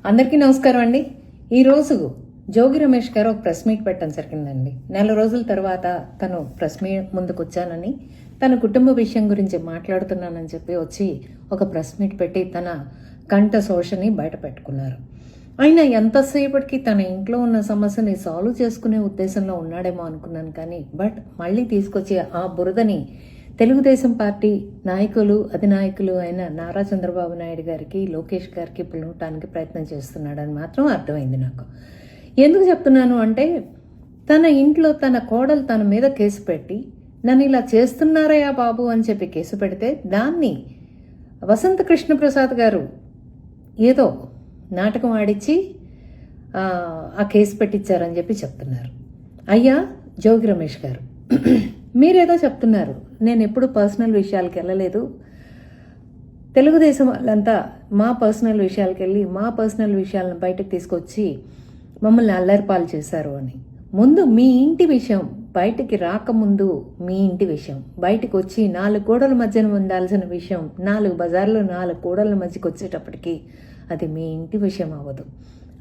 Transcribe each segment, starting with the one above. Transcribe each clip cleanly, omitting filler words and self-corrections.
అందరికీ నమస్కారం అండి. ఈరోజు జోగి రమేష్ గారు ఒక ప్రెస్ మీట్ పెట్టడం జరిగిందండి. నెల రోజుల తర్వాత తను ప్రెస్ మీట్ ముందుకు వచ్చానని, తన కుటుంబ విషయం గురించి మాట్లాడుతున్నానని చెప్పి వచ్చి ఒక ప్రెస్ మీట్ పెట్టి తన కంఠ శోషని బయట పెట్టుకున్నారు. ఆయన ఎంతసేపటికి తన ఇంట్లో ఉన్న సమస్యని సాల్వ్ చేసుకునే ఉద్దేశంలో ఉన్నాడేమో అనుకున్నాను, కానీ మళ్ళీ తీసుకొచ్చి ఆ బురదని తెలుగుదేశం పార్టీ నాయకులు అధినాయకులు అయిన నారా చంద్రబాబు నాయుడు గారికి, లోకేష్ గారికి పిలవటానికి ప్రయత్నం చేస్తున్నాడని మాత్రం అర్థమైంది నాకు. ఎందుకు చెప్తున్నాను అంటే, తన ఇంట్లో తన కోడలు తన మీద కేసు పెట్టి నన్ను ఇలా చేస్తున్నారయ్యా బాబు అని చెప్పి కేసు పెడితే దాన్ని వసంత కృష్ణప్రసాద్ గారు ఏదో నాటకం ఆడిచ్చి ఆ కేసు పెట్టించారని చెప్పి చెప్తున్నారు. అయ్యా జోగి రమేష్ గారు, మీరేదో చెప్తున్నారు. నేను ఎప్పుడు పర్సనల్ విషయాలకు వెళ్ళలేదు. తెలుగుదేశం వాళ్ళంతా మా పర్సనల్ విషయాలకు వెళ్ళి మా పర్సనల్ విషయాలను బయటకు తీసుకొచ్చి మమ్మల్ని అల్లరిపాలు చేశారు అని. ముందు మీ ఇంటి విషయం బయటికి రాకముందు, మీ ఇంటి విషయం బయటకు వచ్చి 4 గోడల మధ్యన ఉండాల్సిన విషయం 4 బజార్లో 4 గోడల మధ్యకి వచ్చేటప్పటికి అది మీ ఇంటి విషయం అవ్వదు.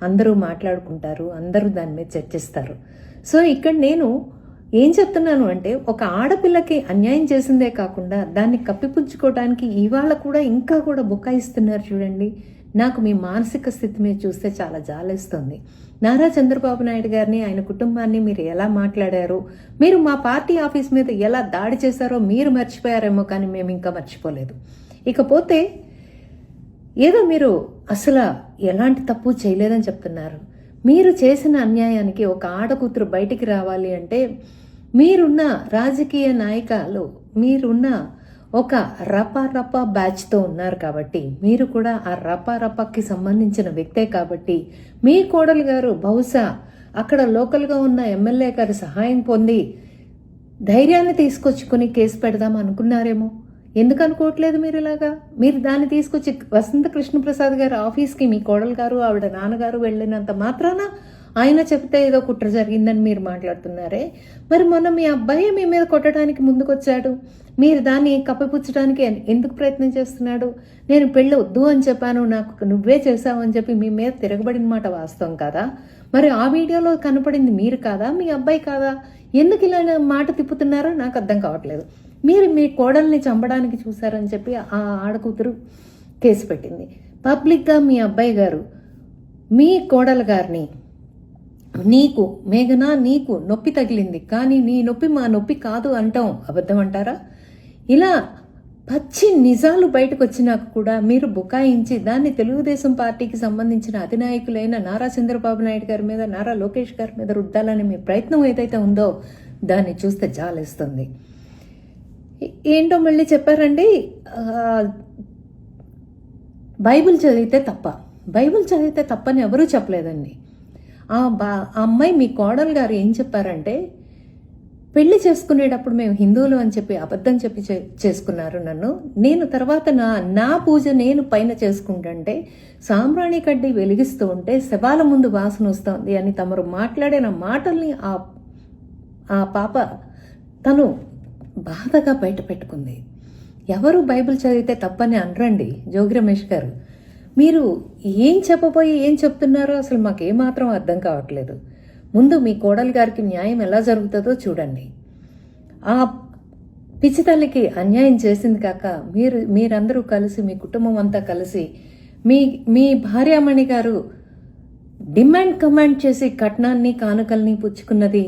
అందరూ మాట్లాడుకుంటారు, అందరూ దాని మీద చర్చిస్తారు. సో ఇక్కడ నేను ఏం చెప్తున్నాను అంటే, ఒక ఆడపిల్లకి అన్యాయం చేసిందే కాకుండా దాన్ని కప్పిపుచ్చుకోవడానికి ఇవాళ కూడా ఇంకా కూడా బుకాయిస్తున్నారు చూడండి. నాకు మీ మానసిక స్థితి మీద చూస్తే చాలా జాలేస్తుంది. నారా చంద్రబాబు నాయుడు గారిని, ఆయన కుటుంబాన్ని మీరు ఎలా మాట్లాడారు, మీరు మా పార్టీ ఆఫీస్ మీద ఎలా దాడి చేశారో మీరు మర్చిపోయారేమో, కానీ మేము ఇంకా మర్చిపోలేదు. ఇకపోతే ఏదో మీరు అసలు ఎలాంటి తప్పు చేయలేదని చెప్తున్నారు. మీరు చేసిన అన్యాయానికి ఒక ఆడకూతురు బయటికి రావాలి అంటే, మీరున్న రాజకీయ నాయకులు, మీరున్న ఒక రపా బ్యాచ్తో ఉన్నారు కాబట్టి, మీరు కూడా ఆ రపాకి సంబంధించిన వ్యక్తే కాబట్టి, మీ కోడలు గారు బహుశా అక్కడ లోకల్గా ఉన్న ఎమ్మెల్యే గారి సహాయం పొంది ధైర్యాన్ని తీసుకొచ్చుకొని కేసు పెడదాం అనుకున్నారేమో. ఎందుకు అనుకోవట్లేదు మీరు ఇలాగా? మీరు దాన్ని తీసుకొచ్చి వసంత కృష్ణప్రసాద్ గారి ఆఫీస్కి మీ కోడలు గారు ఆవిడ నాన్నగారు వెళ్ళినంత మాత్రాన ఆయన చెప్తే ఏదో కుట్ర జరిగిందని మీరు మాట్లాడుతున్నారే. మరి మొన్న మీ అబ్బాయి మీ మీద కొట్టడానికి ముందుకొచ్చాడు, మీరు దాన్ని కప్పిపుచ్చడానికి ఎందుకు ప్రయత్నం చేస్తున్నాడు? నేను పెళ్ళి వద్దు అని చెప్పాను, నాకు నువ్వే చేసావు అని చెప్పి మీ మీద తిరగబడిన మాట వాస్తవం కాదా? మరి ఆ వీడియోలో కనపడింది మీరు కాదా, మీ అబ్బాయి కాదా? ఎందుకు ఇలా మాట తిప్పుతున్నారో నాకు అర్థం కావట్లేదు. మీరు మీ కోడల్ని చంపడానికి చూశారని చెప్పి ఆ ఆడకూతురు కేసు పెట్టింది. పబ్లిక్గా మీ అబ్బాయి గారు మీ కోడలు గారిని, నీకు మేఘనా నీకు నొప్పి తగిలింది కానీ నీ నొప్పి మా నొప్పి కాదు అంటాం అబద్ధం అంటారా? ఇలా పచ్చి నిజాలు బయటకు వచ్చినాక కూడా మీరు బుకాయించి దాన్ని తెలుగుదేశం పార్టీకి సంబంధించిన అధినాయకులైన నారా చంద్రబాబు నాయుడు గారి మీద, నారా లోకేష్ గారి మీద రుద్దాలని మీ ప్రయత్నం ఏదైతే ఉందో దాన్ని చూస్తే జాలేస్తుంది. ఏంటో మళ్ళీ చెప్పారండి, బైబిల్ చదివితే తప్పని ఎవరూ చెప్పలేదండి. ఆ అమ్మాయి మీ కోడలు గారు ఏం చెప్పారంటే, పెళ్లి చేసుకునేటప్పుడు మేము హిందువులు అని చెప్పి అబద్ధం చెప్పి చేసుకున్నారు నన్ను. నేను తర్వాత నా పూజ నేను పైన చేసుకుంటుంటే సాంబ్రాణి కడ్డీ వెలిగిస్తూ ఉంటే శవాల ముందు వాసన వస్తుంది అని తమరు మాట్లాడిన మాటల్ని ఆ పాప తను బాధగా బయట పెట్టుకుంది. ఎవరు బైబిల్ చదివితే తప్పని అనరండి జోగి రమేష్ గారు. మీరు ఏం చెప్పబోయి ఏం చెప్తున్నారో అసలు మాకేమాత్రం అర్థం కావట్లేదు. ముందు మీ కోడలు గారికి న్యాయం ఎలా జరుగుతుందో చూడండి. ఆ పిచ్చితల్లికి అన్యాయం చేసింది కాక మీరందరూ కలిసి, మీ కుటుంబం అంతా కలిసి, మీ భార్యామణి గారు కమాండ్ చేసి కట్నాన్ని కానుకల్ని పుచ్చుకున్నది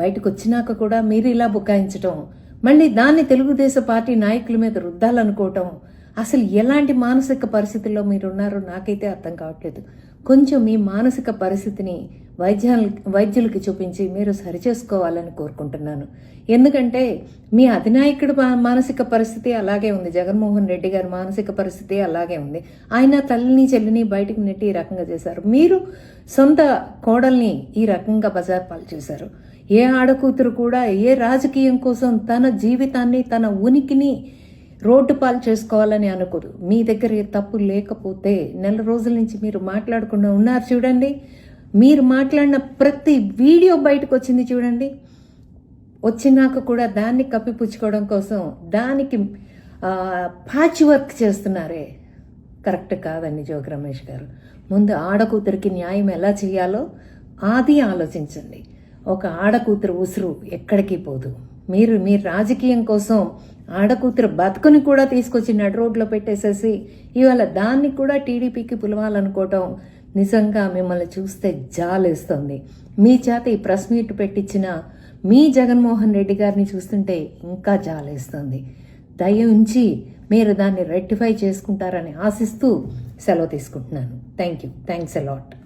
బయటకు వచ్చినాక కూడా మీరు ఇలా బుకాయించటం, మళ్ళీ దాన్ని తెలుగుదేశం పార్టీ నాయకుల మీద రుద్దాలనుకోవటం, అసలు ఎలాంటి మానసిక పరిస్థితుల్లో మీరున్నారో నాకైతే అర్థం కావట్లేదు. కొంచెం మీ మానసిక పరిస్థితిని వైద్యులకి చూపించి మీరు సరిచేసుకోవాలని కోరుకుంటున్నాను. ఎందుకంటే మీ అధినాయకుడు మానసిక పరిస్థితి అలాగే ఉంది, జగన్మోహన్ రెడ్డి గారి మానసిక పరిస్థితి అలాగే ఉంది. ఆయన తల్లిని చెల్లిని బయటకు నెట్టి ఈ రకంగా చేశారు. మీరు సొంత కోడల్ని ఈ రకంగా బజార్ పాలు చేశారు. ఏ ఆడకూతురు కూడా ఏ రాజకీయం కోసం తన జీవితాన్ని, తన ఉనికిని రోడ్డు పాలు చేసుకోవాలని అనుకోదు. మీ దగ్గర ఏ తప్పు లేకపోతే నెల రోజుల నుంచి మీరు మాట్లాడకుండా ఉన్నారు చూడండి. మీరు మాట్లాడిన ప్రతి వీడియో బయటకు వచ్చింది చూడండి. వచ్చినాక కూడా దాన్ని కప్పిపుచ్చుకోవడం కోసం దానికి ప్యాచ్ వర్క్ చేస్తున్నారే. కరెక్ట్ కాదండి జోగి రమేష్ గారు. ముందు ఆడకూతురికి న్యాయం ఎలా చేయాలో అది ఆలోచించండి. ఒక ఆడకూతురు ఉసురు ఎక్కడికి పోదు. మీరు మీ రాజకీయం కోసం ఆడకూతురు బతుకుని కూడా తీసుకొచ్చి నడు రోడ్లో పెట్టేసేసి ఇవాళ దాన్ని కూడా టీడీపీకి పిలవాలనుకోవటం నిజంగా మిమ్మల్ని చూస్తే జాలేస్తుంది. మీ చేత ఈ ప్రెస్ మీట్ పెట్టించిన మీ జగన్మోహన్ రెడ్డి గారిని చూస్తుంటే ఇంకా జాలేస్తుంది. దయ ఉంచి మీరు దాన్ని రెక్టిఫై చేసుకుంటారని ఆశిస్తూ సెలవు తీసుకుంటున్నాను. Thanks a lot.